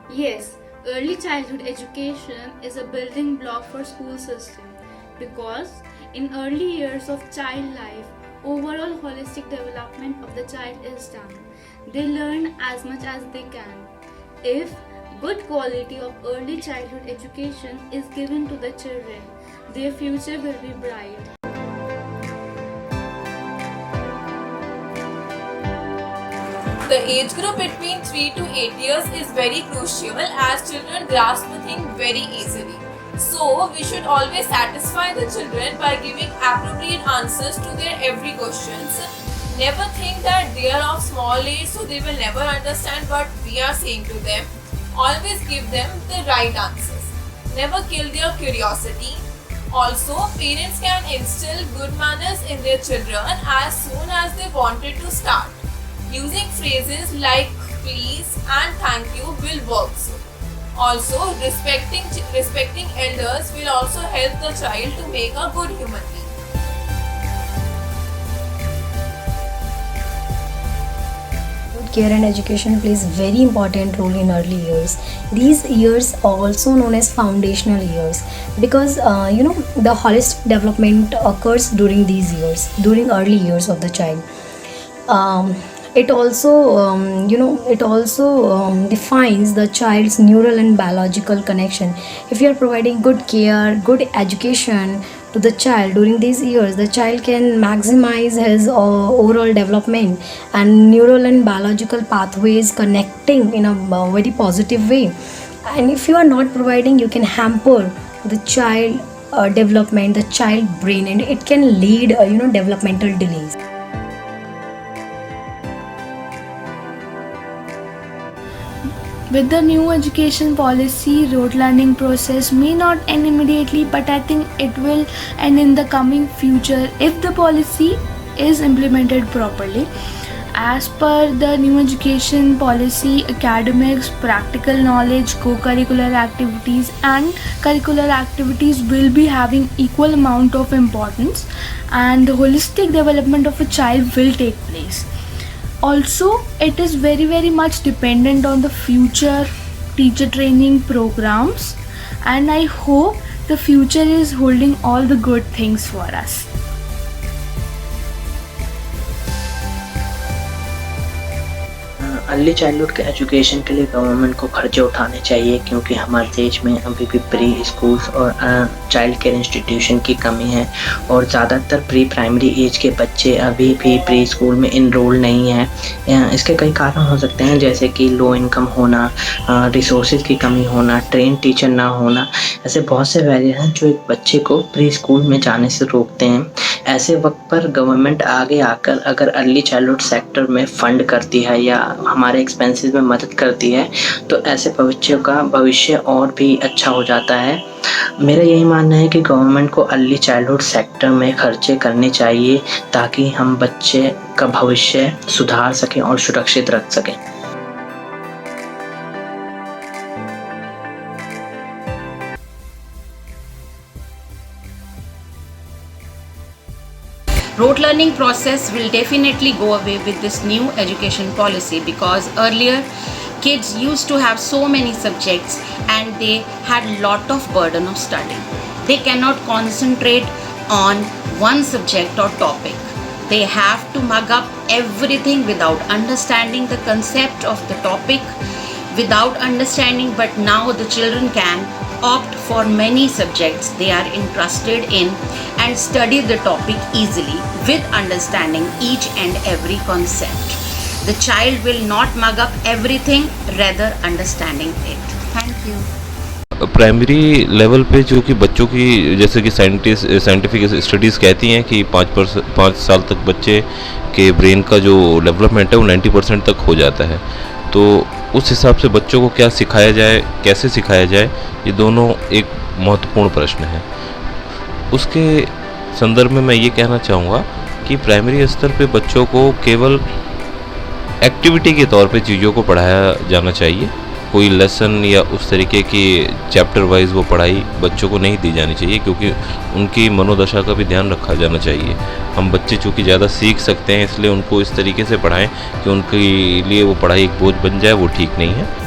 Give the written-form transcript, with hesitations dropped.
Yes, early childhood education is a building block for school system because in early years of child life, overall holistic development of the child is done. They learn as much as they can. If good quality of early childhood education is given to the children, their future will be bright. The age group between 3 to 8 years is very crucial as children grasp things very easily. So, we should always satisfy the children by giving appropriate answers to their every questions. Never think that they are of small age so they will never understand what we are saying to them. Always give them the right answers. Never kill their curiosity. Also, parents can instill good manners in their children as soon as they wanted to start. Using phrases like please and thank you will work. Also, respecting elders will also help the child to make a good human being. Good care and education plays very important role in early years. These years are also known as foundational years because the holistic development occurs during these years, during early years of the child. It also defines the child's neural and biological connection. If you are providing good care, good education to the child during these years, the child can maximize his overall development and neural and biological pathways connecting in a very positive way. And if you are not providing, you can hamper the child development, the child brain, and it can lead developmental delays. With the new education policy, rote learning process may not end immediately, but I think it will end in the coming future if the policy is implemented properly. As per the new education policy, academics, practical knowledge, co-curricular activities and curricular activities will be having equal amount of importance, and the holistic development of a child will take place. Also, it is very much dependent on the future teacher training programs, and I hope the future is holding all the good things for us. Early childhood के education के लिए government को खर्चे उठाने चाहिए क्योंकि हमारे देश में अभी भी प्री स्कूल्स और चाइल्ड केयर इंस्टीट्यूशन की कमी है और ज़्यादातर प्री प्राइमरी एज के बच्चे अभी भी प्री स्कूल में इनरोल नहीं हैं। इसके कई कारण हो सकते हैं जैसे कि लो इनकम होना, रिसोर्सेज की कमी होना, ट्रेन टीचर ना होना। ऐसे बहुत से वजह हैं जो एक बच्चे को प्री स्कूल में जाने से रोकते हैं। ऐसे वक्त पर गवर्नमेंट आगे आकर अगर अर्ली चाइल्डहुड सेक्टर में फ़ंड करती है या हमारे एक्सपेंसेस में मदद करती है तो ऐसे बच्चों का भविष्य और भी अच्छा हो जाता है। मेरा यही मानना है कि गवर्नमेंट को अर्ली चाइल्डहुड सेक्टर में खर्चे करने चाहिए ताकि हम बच्चे का भविष्य सुधार सकें और सुरक्षित रख सकें। Rote learning process will definitely go away with this new education policy because earlier kids used to have so many subjects and they had lot of burden of studying. They cannot concentrate on one subject or topic. They have to mug up everything without understanding the concept of the topic, without understanding, but now the children can opt for many subjects they are interested in and study the topic easily with understanding each and every concept. The child will not mug up everything, rather understanding it. Thank you. Primary level पे जो कि बच्चों की जैसे कि scientific studies कहती हैं कि 5 साल तक बच्चे के ब्रेन का जो डेवलपमेंट है वो 90% तक हो जाता है। तो उस हिसाब से बच्चों को क्या सिखाया जाए, कैसे सिखाया जाए, ये दोनों एक महत्वपूर्ण प्रश्न है। उसके संदर्भ में मैं ये कहना चाहूँगा कि प्राइमरी स्तर पे बच्चों को केवल एक्टिविटी के तौर पे चीज़ों को पढ़ाया जाना चाहिए। कोई लेसन या उस तरीके की चैप्टर वाइज वो पढ़ाई बच्चों को नहीं दी जानी चाहिए क्योंकि उनकी मनोदशा का भी ध्यान रखा जाना चाहिए। हम बच्चे चूँकि ज़्यादा सीख सकते हैं इसलिए उनको इस तरीके से पढ़ाएं कि उनके लिए वो पढ़ाई एक बोझ बन जाए, वो ठीक नहीं है।